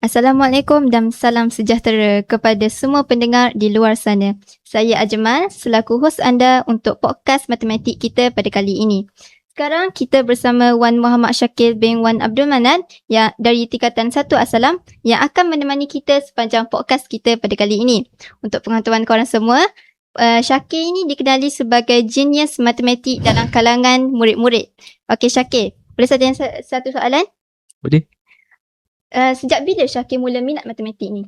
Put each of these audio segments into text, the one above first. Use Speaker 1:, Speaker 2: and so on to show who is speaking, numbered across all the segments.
Speaker 1: Assalamualaikum dan salam sejahtera kepada semua pendengar di luar sana. Saya Ajmal selaku hos anda untuk podcast matematik kita pada kali ini. Sekarang kita bersama Wan Muhammad Syakir bin Wan Abdul Manan yang dari tingkatan 1 Assalam yang akan menemani kita sepanjang podcast kita pada kali ini. Untuk pengetahuan korang semua, Syakir ini dikenali sebagai genius matematik dalam kalangan murid-murid. Okey Syakir, boleh saya tanya satu soalan?
Speaker 2: Boleh.
Speaker 1: Sejak bila Syakir mula minat matematik ni?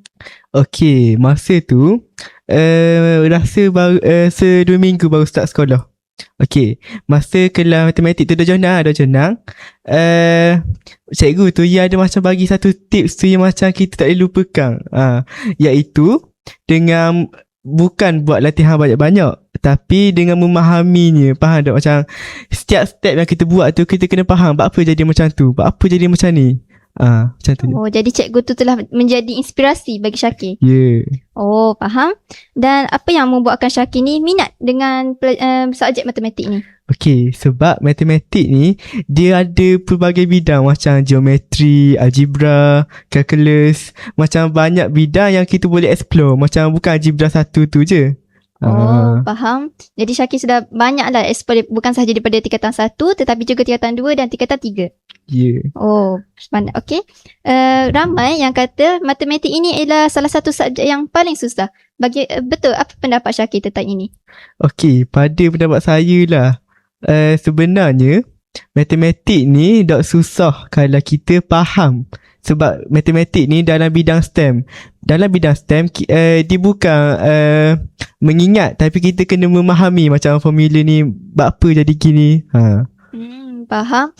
Speaker 2: Okey, masa tu rasa baru 2 minggu baru start sekolah. Okey, masa kelas matematik tu dah jenang. Cikgu tu dia ada macam bagi satu tips tu yang macam kita tak boleh lupakan. Iaitu dengan bukan buat latihan banyak-banyak, tapi dengan memahaminya. Faham tak? Macam setiap step yang kita buat tu kita kena faham buat apa jadi macam tu, buat apa jadi macam ni. Macam tu.
Speaker 1: Oh, jadi cikgu tu telah menjadi inspirasi bagi Syakir.
Speaker 2: Ya.
Speaker 1: Oh, faham. Dan apa yang membuatkan Syakir ni minat dengan subjek matematik ni?
Speaker 2: Okey, sebab matematik ni dia ada pelbagai bidang macam geometri, algebra, calculus, macam banyak bidang yang kita boleh explore. Macam bukan algebra satu tu je.
Speaker 1: Oh, faham. Jadi Syakir sudah banyaklah explore, bukan sahaja daripada tingkatan 1 tetapi juga tingkatan 2 dan tingkatan 3.
Speaker 2: Ya.
Speaker 1: Oh, pandai. Okey. Ramai yang kata matematik ini ialah salah satu subjek yang paling susah. Betul, apa pendapat Syakir tentang ini?
Speaker 2: Okey, pada pendapat saya lah, sebenarnya matematik ni tak susah kalau kita faham. Sebab matematik ni dalam bidang STEM. Dalam bidang STEM, dia bukan mengingat, tapi kita kena memahami macam formula ni buat apa jadi gini.
Speaker 1: Faham.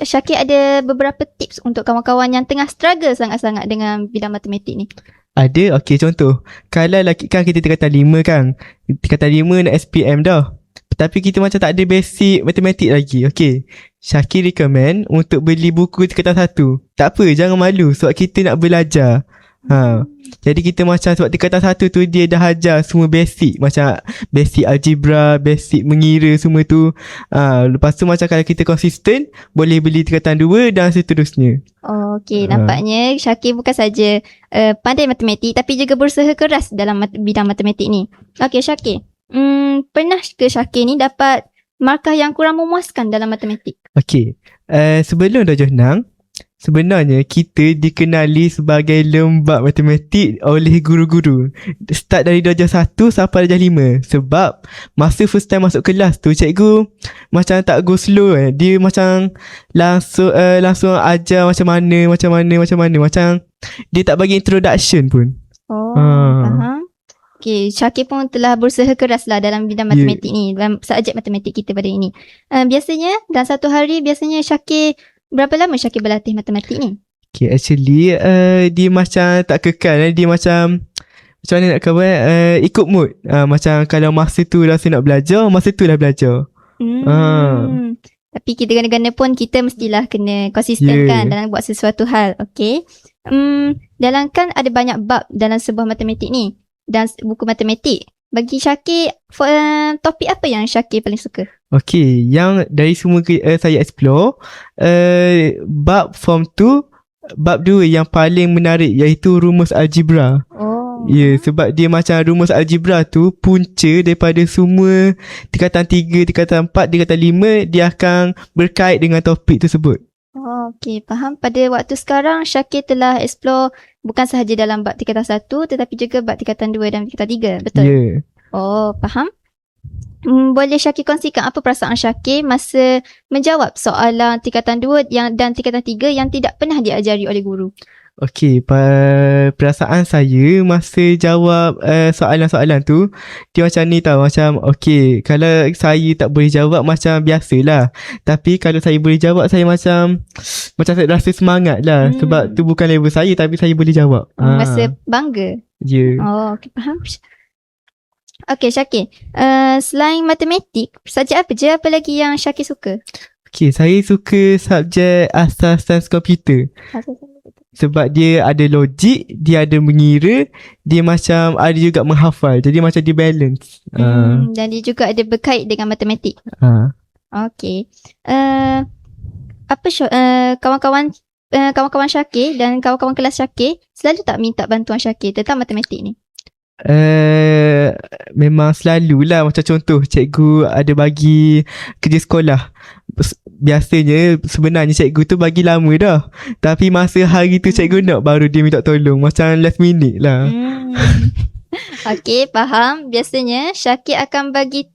Speaker 1: Syakir ada beberapa tips untuk kawan-kawan yang tengah struggle sangat-sangat dengan bidang matematik ni.
Speaker 2: Ada. Okey, contoh, kalau kan kita tingkatan 5 kan, tingkatan 5 nak SPM dah, tapi kita macam tak ada basic matematik lagi. Okey, Syakir recommend untuk beli buku tingkatan 1. Tak apa, jangan malu sebab kita nak belajar. Jadi kita macam sebab tingkatan 1 tu dia dah ajar semua basic, macam basic algebra, basic mengira semua tu. Lepas tu macam kalau kita konsisten, boleh beli tingkatan 2 dan seterusnya.
Speaker 1: Okey, nampaknya Syakir bukan saja pandai matematik tapi juga berusaha keras dalam bidang matematik ni. Okey Syakir, pernah ke Syakir ni dapat markah yang kurang memuaskan dalam matematik?
Speaker 2: Okey, sebelum dah jenang, sebenarnya kita dikenali sebagai lembab matematik oleh guru-guru. Start dari darjah 1 sampai darjah 5. Sebab masa first time masuk kelas tu, cikgu macam tak go slow. Dia macam langsung ajar macam mana. Macam dia tak bagi introduction pun.
Speaker 1: Faham. Okay, Syakir pun telah berusaha keras lah dalam bidang matematik ni, dalam subjek matematik kita pada ini. Biasanya dalam satu hari, Syakir, berapa lama Syakir berlatih matematik ni?
Speaker 2: Okay, actually dia macam tak kekal. Dia macam mana nak kata, ikut mood. Macam kalau masa tu rasa nak belajar, masa tu lah belajar.
Speaker 1: Tapi kita gana-gana pun kita mestilah kena konsisten kan dalam buat sesuatu hal. Okay. Dalam kan ada banyak bab dalam sebuah matematik ni dan buku matematik. Bagi Syakir, topik apa yang Syakir paling suka?
Speaker 2: Okay, yang dari semua saya explore, bab form 2, bab 2 yang paling menarik iaitu rumus algebra. Sebab dia macam rumus algebra tu punca daripada semua tingkatan 3, tingkatan 4, tingkatan 5, dia akan berkait dengan topik tersebut.
Speaker 1: Okey, faham. Pada waktu sekarang, Syakir telah explore bukan sahaja dalam bab tingkatan 1 tetapi juga bab tingkatan 2 dan tingkatan 3, betul?
Speaker 2: Ya.
Speaker 1: Faham. Boleh Syakir kongsikan apa perasaan Syakir masa menjawab soalan tingkatan 2 dan tingkatan 3 yang tidak pernah diajari oleh guru?
Speaker 2: Okey, perasaan saya masa jawab soalan-soalan tu, dia macam ni tau. Macam okey, kalau saya tak boleh jawab macam biasalah, tapi kalau saya boleh jawab, saya macam saya rasa semangat lah. Sebab tu bukan level saya tapi saya boleh jawab.
Speaker 1: Rasa bangga.
Speaker 2: Ya.
Speaker 1: Okey, faham. Okey Syakir, selain matematik, subjek apa je apa lagi yang Syakir suka?
Speaker 2: Okey, saya suka subjek asas sains komputer. Sebab dia ada logik, dia ada mengira, dia macam ada juga menghafal. Jadi macam dia balance.
Speaker 1: Dan dia juga ada berkait dengan matematik. Okey. Kawan-kawan kawan-kawan Syakir dan kawan-kawan kelas Syakir selalu tak minta bantuan Syakir tentang matematik ni?
Speaker 2: Memang selalulah. Macam contoh, cikgu ada bagi kerja sekolah. Biasanya sebenarnya cikgu tu bagi lama dah, tapi masa hari tu cikgu nak, baru dia minta tolong. Macam last minute lah.
Speaker 1: Okey, faham. Biasanya Syakir akan bagi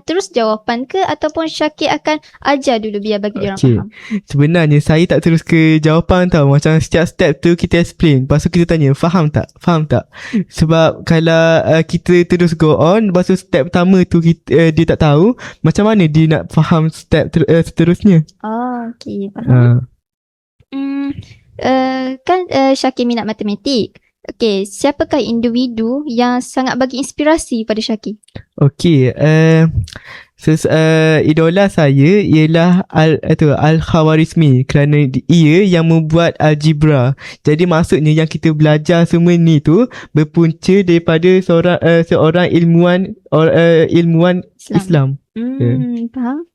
Speaker 1: terus jawapan ke, ataupun Syakir akan ajar dulu biar bagi dia orang faham?
Speaker 2: Sebenarnya saya tak terus ke jawapan tau. Macam setiap step tu kita explain, lepas tu kita tanya faham tak, faham tak. Sebab kalau kita terus go on, lepas tu step pertama tu dia tak tahu, macam mana dia nak faham step seterusnya.
Speaker 1: Okey, faham. Kan Syakir minat matematik. Okey, siapakah individu yang sangat bagi inspirasi pada Syakir?
Speaker 2: Okey, idola saya ialah Al-Khawarizmi, kerana ia yang membuat algebra. Jadi maksudnya yang kita belajar semua ni tu berpunca daripada seorang ilmuwan Islam.
Speaker 1: Faham.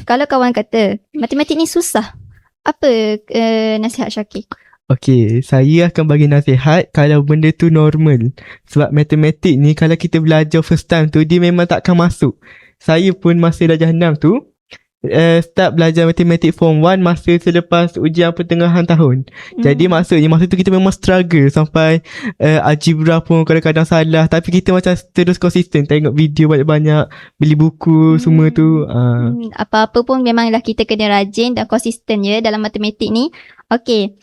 Speaker 1: Kalau kawan kata matematik ni susah, apa nasihat Syakir?
Speaker 2: Okey, saya akan bagi nasihat kalau benda tu normal. Sebab matematik ni kalau kita belajar first time tu, dia memang takkan masuk. Saya pun masa darjah 6 tu start belajar matematik form 1 masa selepas ujian pertengahan tahun. Jadi maksudnya masa tu kita memang struggle sampai algebra pun kadang-kadang salah, tapi kita macam terus konsisten tengok video banyak-banyak, beli buku semua tu.
Speaker 1: Apa-apa pun memanglah kita kena rajin dan konsisten ya dalam matematik ni. Okey,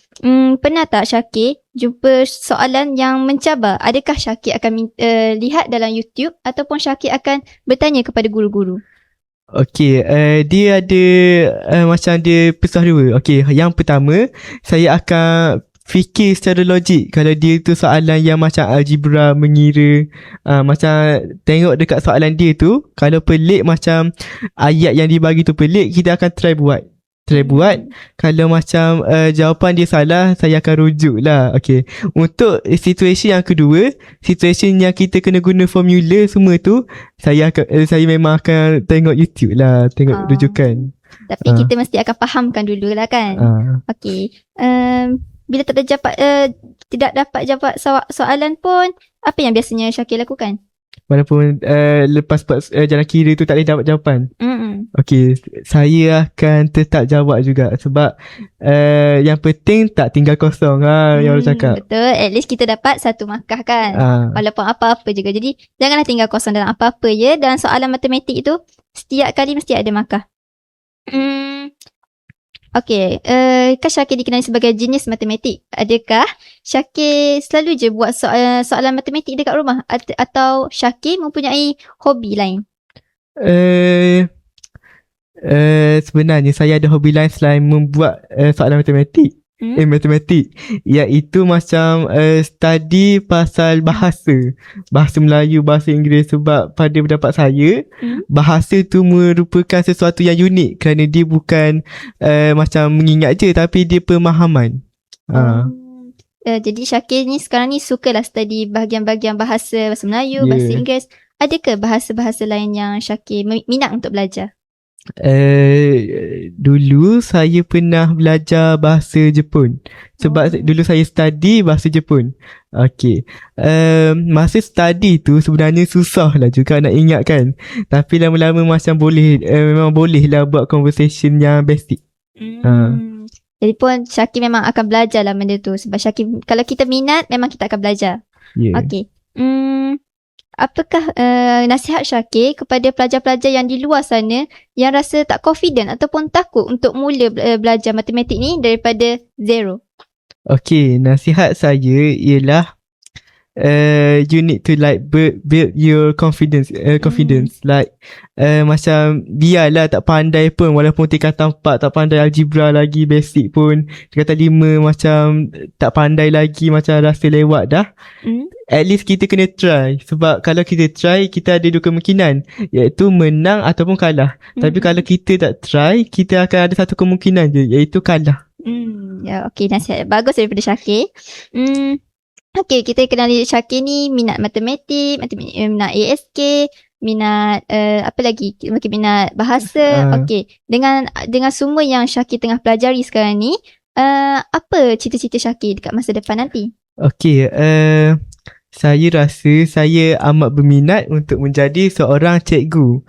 Speaker 1: pernah tak Syakir jumpa soalan yang mencabar? Adakah Syakir akan lihat dalam YouTube, ataupun Syakir akan bertanya kepada guru-guru?
Speaker 2: Okey, dia ada macam dia pesah dua. Okey, yang pertama, saya akan fikir secara logik. Kalau dia tu soalan yang macam algebra, mengira, macam tengok dekat soalan dia tu, kalau pelik macam ayat yang dibagi tu pelik, kita akan try buat. Kalau macam jawapan dia salah, saya akan rujuk lah. Okay, untuk situasi yang kedua, situasi yang kita kena guna formula semua tu, saya memang akan tengok YouTube lah, tengok rujukan.
Speaker 1: Tapi kita mesti akan fahamkan dulu lah kan. Okay, bila tidak dapat jawab soalan pun, apa yang biasanya Syakir lakukan?
Speaker 2: Walaupun lepas jalan kira tu tak boleh dapat jawapan. Okey, saya akan tetap jawab juga. Sebab yang penting tak tinggal kosong yang orang cakap.
Speaker 1: Betul, at least kita dapat 1 markah kan. Walaupun apa-apa juga. Jadi janganlah tinggal kosong dalam apa-apa ya. Dalam soalan matematik itu setiap kali mesti ada markah. Okey, kan Syakir dikenali sebagai genius matematik. Adakah Syakir selalu je buat soalan matematik dekat rumah, atau Syakir mempunyai hobi lain?
Speaker 2: Sebenarnya saya ada hobi lain selain membuat soalan matematik. Iaitu macam study pasal bahasa Melayu, bahasa Inggeris. Sebab pada pendapat saya, bahasa tu merupakan sesuatu yang unik, kerana dia bukan macam mengingat je, tapi dia pemahaman.
Speaker 1: Jadi Syakir ni sekarang ni sukalah study bahagian-bahagian bahasa Melayu, bahasa Inggeris. Adakah bahasa-bahasa lain yang Syakir minat untuk belajar?
Speaker 2: Dulu saya pernah belajar bahasa Jepun. Sebab dulu saya study bahasa Jepun. Okay, masa study tu sebenarnya susah lah juga nak ingat kan. Tapi lama-lama macam memang boleh lah buat conversation yang basic.
Speaker 1: Jadi pun Syakir memang akan belajar lah benda tu. Sebab Syakir, kalau kita minat, memang kita akan belajar. Okay, apakah nasihat Syakir kepada pelajar-pelajar yang di luar sana yang rasa tak confident ataupun takut untuk mula belajar matematik ni daripada zero?
Speaker 2: Okay, nasihat saya ialah you need to like build your confidence. Like macam biarlah tak pandai pun, walaupun tingkatan 4 tak pandai algebra lagi, basic pun tingkatan 5 macam tak pandai lagi, macam rasa lewat dah. At least kita kena try. Sebab kalau kita try, kita ada 2 kemungkinan, iaitu menang ataupun kalah. Tapi kalau kita tak try, kita akan ada 1 kemungkinan je, iaitu kalah.
Speaker 1: Okay, nasihat bagus daripada Syakir. Okay, kita kenali Syakir ni minat matematik, minat ASK. minat apa lagi? Mungkin minat bahasa. Okey. Dengan semua yang Syakir tengah pelajari sekarang ni, apa cita-cita Syakir dekat masa depan nanti?
Speaker 2: Okey, saya rasa saya amat berminat untuk menjadi seorang cikgu.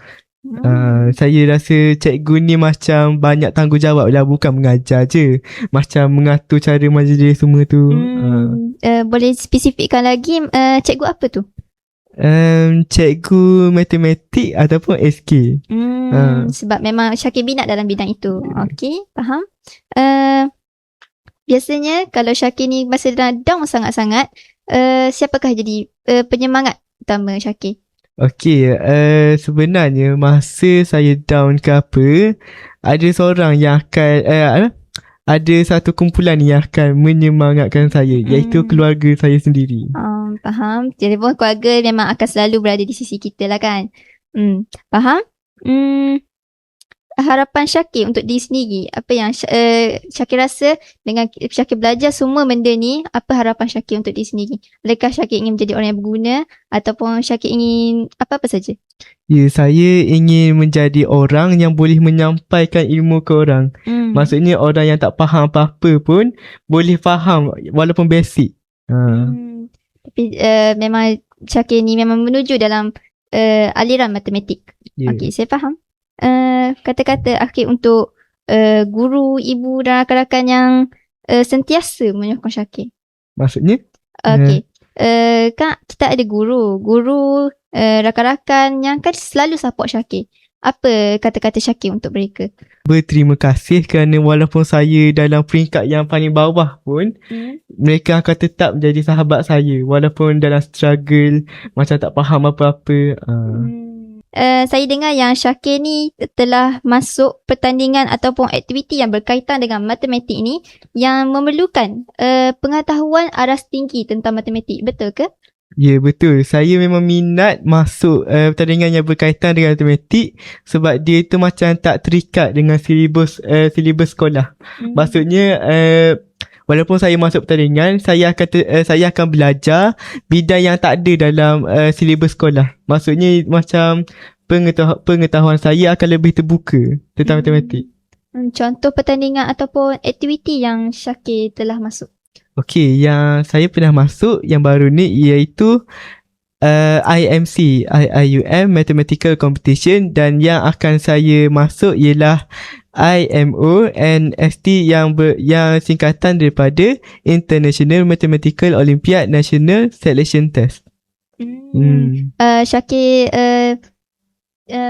Speaker 2: Saya rasa cikgu ni macam banyak tanggungjawab lah, bukan mengajar je. Macam mengatur cara majlis semua tu.
Speaker 1: Boleh spesifikkan lagi cikgu apa tu?
Speaker 2: Cikgu matematik ataupun SK.
Speaker 1: Sebab memang Syakir minat dalam bidang itu. Okey, faham. Biasanya kalau Syakir ni masa down sangat-sangat, siapakah jadi penyemangat utama Syakir?
Speaker 2: Okey, sebenarnya masa saya down ke apa, ada seorang yang akan ada satu kumpulan yang akan menyemangatkan saya, iaitu keluarga saya sendiri.
Speaker 1: Faham. Jadi pun keluarga memang akan selalu berada di sisi kita lah kan. Faham. Harapan Syakir untuk diri sendiri, apa yang Syakir rasa dengan Syakir belajar semua benda ni, apa harapan Syakir untuk diri sendiri? Adakah Syakir ingin menjadi orang yang berguna ataupun Syakir ingin apa-apa saja?
Speaker 2: Ya, saya ingin menjadi orang yang boleh menyampaikan ilmu ke orang. Maksudnya orang yang tak faham apa-apa pun boleh faham walaupun basic.
Speaker 1: Tapi memang Syakir ni memang menuju dalam aliran matematik. Okey, saya faham. Kata-kata akhir untuk guru, ibu dan rakan-rakan yang sentiasa menyokong Syakir.
Speaker 2: Maksudnya?
Speaker 1: Okey. Kan kita ada guru, rakan-rakan yang kan selalu support Syakir. Apa kata-kata Syakir untuk mereka?
Speaker 2: Berterima kasih kerana walaupun saya dalam peringkat yang paling bawah pun, mereka akan tetap menjadi sahabat saya walaupun dalam struggle, macam tak faham apa-apa.
Speaker 1: Saya dengar yang Syakir ni telah masuk pertandingan ataupun aktiviti yang berkaitan dengan matematik ni yang memerlukan pengetahuan aras tinggi tentang matematik. Betul ke?
Speaker 2: Ya, betul. Saya memang minat masuk pertandingan yang berkaitan dengan matematik sebab dia tu macam tak terikat dengan silibus sekolah. Maksudnya walaupun saya masuk pertandingan, saya akan belajar bidang yang tak ada dalam silibus sekolah. Maksudnya macam pengetahuan saya akan lebih terbuka tentang matematik.
Speaker 1: Contoh pertandingan ataupun aktiviti yang Syakir telah masuk.
Speaker 2: Okey, yang saya pernah masuk yang baru ni iaitu IMC, IIUM Mathematical Competition, dan yang akan saya masuk ialah IMO NST yang singkatan daripada International Mathematical Olympiad National Selection Test.
Speaker 1: Syakir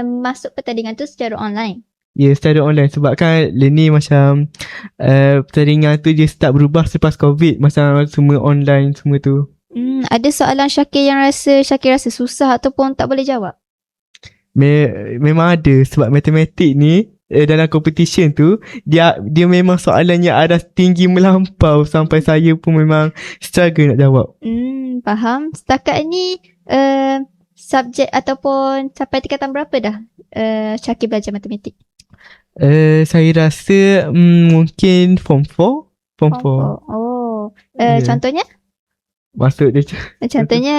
Speaker 1: masuk pertandingan tu secara online.
Speaker 2: Ya, secara online sebab kan ni macam pertandingan tu dia start berubah selepas COVID, macam semua online semua tu.
Speaker 1: Ada soalan Syakir yang Syakir rasa susah ataupun tak boleh jawab?
Speaker 2: Memang ada sebab matematik ni dalam competition tu dia memang soalannya aras tinggi melampau sampai saya pun memang struggle nak jawab.
Speaker 1: Faham. Setakat ni subjek ataupun sampai tingkatan berapa dah Syakir belajar matematik?
Speaker 2: Saya rasa mungkin form 4. Form 4.
Speaker 1: Contohnya?
Speaker 2: Maksud dia
Speaker 1: contohnya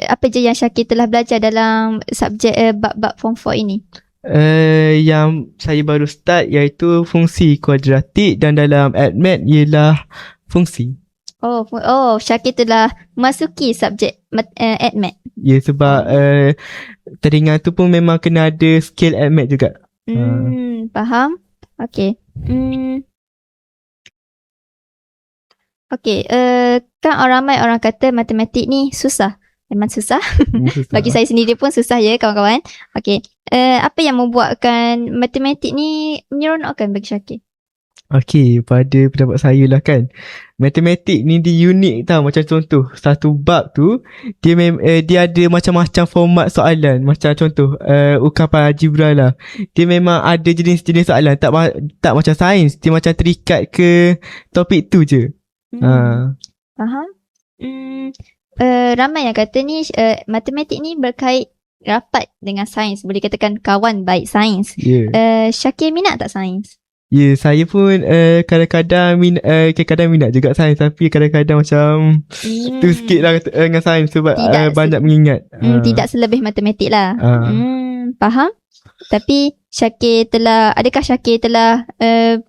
Speaker 1: apa je yang Syakir telah belajar dalam subjek bab-bab form 4 ini?
Speaker 2: Yang saya baru start iaitu fungsi kuadratik dan dalam AdMath ialah fungsi.
Speaker 1: Syakir telah memasuki subjek AdMath.
Speaker 2: Ya, sebab teringat tu pun memang kena ada skill AdMath juga.
Speaker 1: Faham. Okey. Okey, kan ramai orang kata matematik ni susah. Memang susah. Bagi saya sendiri pun susah ya kawan-kawan. Okey, apa yang membuatkan matematik ni menyeronokkan bagi Syakir?
Speaker 2: Okey, pada pendapat saya lah kan, matematik ni dia unik tau. Macam contoh, satu bab tu dia ada macam-macam format soalan. Macam contoh ukapan algebra lah, dia memang ada jenis-jenis soalan. Tak macam sains, dia macam terikat ke topik tu je.
Speaker 1: Faham. Ramai yang kata ni matematik ni berkait rapat dengan sains. Boleh katakan kawan baik sains.
Speaker 2: Yeah.
Speaker 1: Syakir minat tak sains?
Speaker 2: Ya, saya pun kadang-kadang minat juga sains, tapi kadang-kadang macam tu sikit lah dengan sains sebab banyak mengingat.
Speaker 1: Tidak selebih matematik lah. Faham? Tapi adakah Syakir telah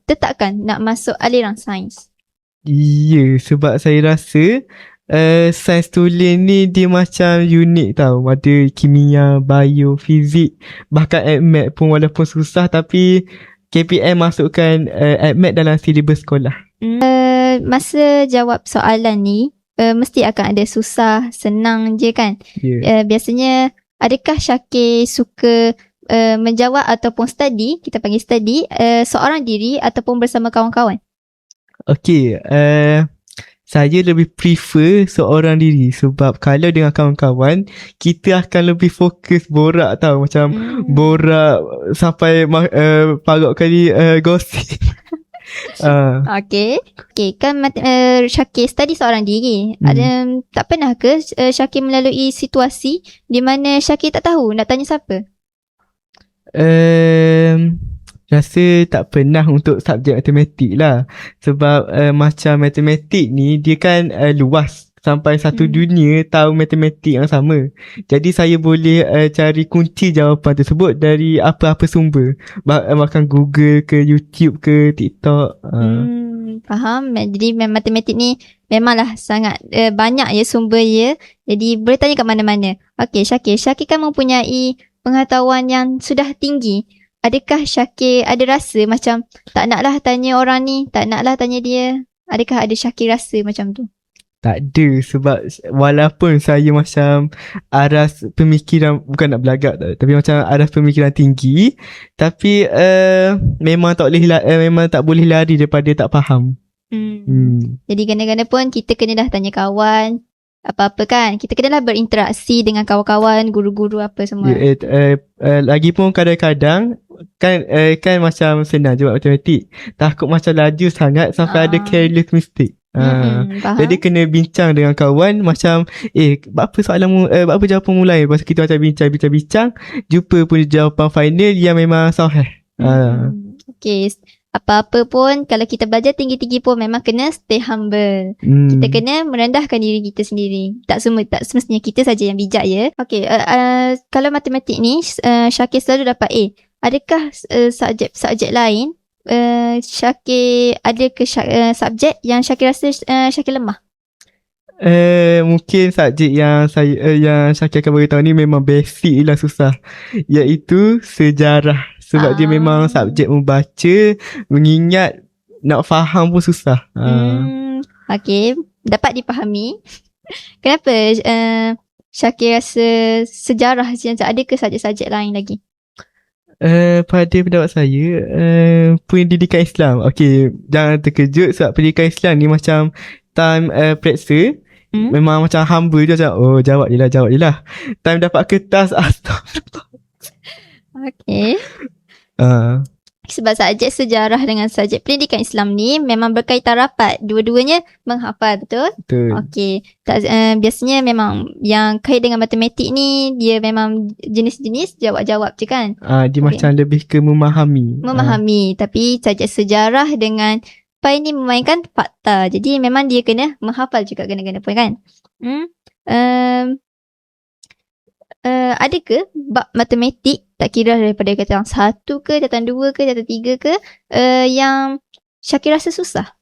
Speaker 1: tetapkan nak masuk aliran sains?
Speaker 2: Ya, sebab saya rasa sains tulen ni dia macam unik tau. Ada kimia, bio, fizik, bahkan AdMed pun walaupun susah tapi KPM masukkan AdMed dalam silibus sekolah.
Speaker 1: Masa jawab soalan ni mesti akan ada susah, senang je kan? Biasanya adakah Syakir suka menjawab ataupun study, kita panggil study, seorang diri ataupun bersama kawan-kawan?
Speaker 2: Okay, saya lebih prefer seorang diri sebab kalau dengan kawan-kawan kita akan lebih fokus borak tau, macam borak sampai parut kali gosip.
Speaker 1: Okay, kan Syakir study seorang diri. Tak pernah ke Syakir melalui situasi di mana Syakir tak tahu nak tanya siapa?
Speaker 2: Rasa tak pernah untuk subjek matematik lah. Sebab macam matematik ni dia kan luas. Sampai satu dunia tahu matematik yang sama. Jadi saya boleh cari kunci jawapan tersebut dari apa-apa sumber. Bahkan Google ke YouTube ke TikTok.
Speaker 1: Faham. Jadi matematik ni memanglah sangat banyak ya sumber ya. Jadi boleh tanya kat mana-mana. Okay, Syakir kan mempunyai pengetahuan yang sudah tinggi. Adakah Syakir ada rasa macam tak naklah tanya orang ni, tak naklah tanya dia? Adakah ada Syakir rasa macam tu?
Speaker 2: Tak ada, sebab walaupun saya macam aras pemikiran, bukan nak belagak tapi macam aras pemikiran tinggi, tapi memang tak boleh lari daripada tak faham.
Speaker 1: Jadi kadang-kadang pun kita kena dah tanya kawan apa-apa kan, kita kena lah berinteraksi dengan kawan-kawan, guru-guru apa semua.
Speaker 2: Lagipun kadang-kadang kan macam senang je buat matematik, takut macam laju sangat sampai ada careless mistake. Jadi kena bincang dengan kawan macam apa soalanmu, apa jawapanmu lain. Lepas kita macam bincang, jumpa pun jawapan final yang memang sahih.
Speaker 1: Okay, apa-apa pun kalau kita belajar tinggi-tinggi pun memang kena stay humble. Kita kena merendahkan diri kita sendiri. Tak semestinya kita saja yang bijak ya. Okay, kalau matematik ni Syakir selalu dapat A. Adakah subjek lain Syakir ada ke subjek yang Syakir rasa Syakir lemah?
Speaker 2: Mungkin subjek yang Syakir akan beritahu ni memang basic lah susah, iaitu sejarah. Sebab dia memang subjek membaca, mengingat, nak faham pun susah.
Speaker 1: Okay, dapat dipahami. Kenapa Syakir rasa sejarah macam ada ke subjek-subjek lain lagi?
Speaker 2: Pada pendapat saya, pendidikan Islam. Okay, jangan terkejut sebab pendidikan Islam ni macam time periksa, memang macam hamba je macam, jawab je lah. Time dapat kertas, astagfirullah.
Speaker 1: Okay. Sebab subjek sejarah dengan subjek pendidikan Islam ni memang berkaitan rapat. Dua-duanya menghafal, betul?
Speaker 2: Betul.
Speaker 1: Okay. Biasanya memang yang kait dengan matematik ni dia memang jenis-jenis jawab-jawab je kan?
Speaker 2: Dia macam lebih ke memahami.
Speaker 1: Tapi subjek sejarah dengan PAI ni memainkan fakta. Jadi memang dia kena menghafal juga kena-kena pun kan? Ada ke bab matematik, tak kira daripada catatan 1 ke, catatan 2 ke, catatan 3 ke, yang Syakir rasa susah?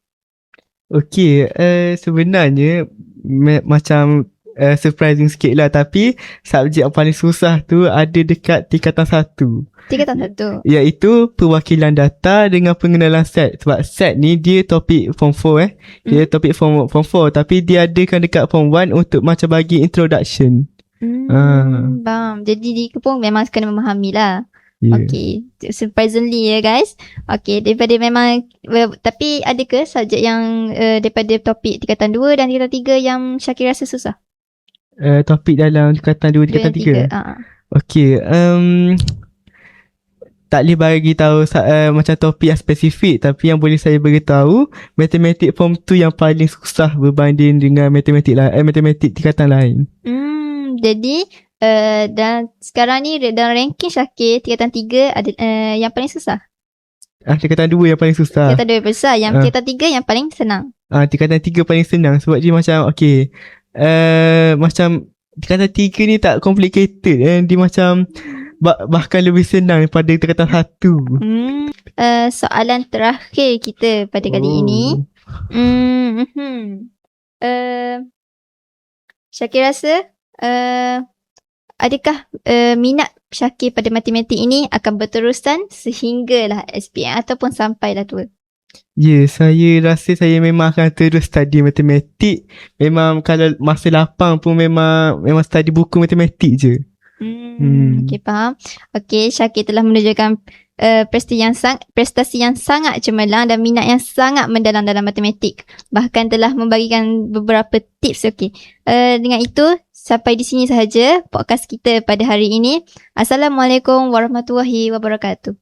Speaker 2: Okay, sebenarnya macam surprising sikit lah, tapi subjek yang paling susah tu ada dekat tingkatan 1.
Speaker 1: Tingkatan 1?
Speaker 2: Iaitu perwakilan data dengan pengenalan set. Sebab set ni dia topik form 4 Dia topik form 4, tapi dia adakan dekat form 1 untuk macam bagi introduction.
Speaker 1: Faham. Jadi dia pun memang kena memahami lah. Okay, surprisingly ya guys. Okay, daripada memang tapi ada ke subjek yang daripada topik tingkatan 2 dan tingkatan 3 yang Syakir rasa susah?
Speaker 2: Topik dalam tingkatan 2, tingkatan 3. Okay, tak boleh bagi tahu macam topik yang spesifik, tapi yang boleh saya beritahu matematik form 2 yang paling susah berbanding dengan matematik tingkatan lain.
Speaker 1: Jadi dan sekarang ni dalam ranking Syakir tingkatan 3 ada yang paling susah?
Speaker 2: Tingkatan 2 yang paling susah.
Speaker 1: Tingkatan 2 yang besar. Yang
Speaker 2: Ah.
Speaker 1: tingkatan 3 yang paling senang.
Speaker 2: Tingkatan 3 paling senang sebab dia macam macam tingkatan 3 ni tak complicated, dia macam bahkan lebih senang daripada tingkatan 1.
Speaker 1: Soalan terakhir kita pada kali ini. Syakir rasa adakah minat Syakir pada matematik ini akan berterusan sehinggalah SPM ataupun sampailah tua?
Speaker 2: Ya, saya rasa saya memang akan terus study matematik. Memang kalau masa lapang pun memang study buku matematik je.
Speaker 1: Okay, faham. Okay, Syakir telah menunjukkan prestasi yang sangat cemerlang dan minat yang sangat mendalam dalam matematik. Bahkan telah membagikan beberapa tips. Okay. Dengan itu, sampai di sini sahaja podcast kita pada hari ini. Assalamualaikum warahmatullahi wabarakatuh.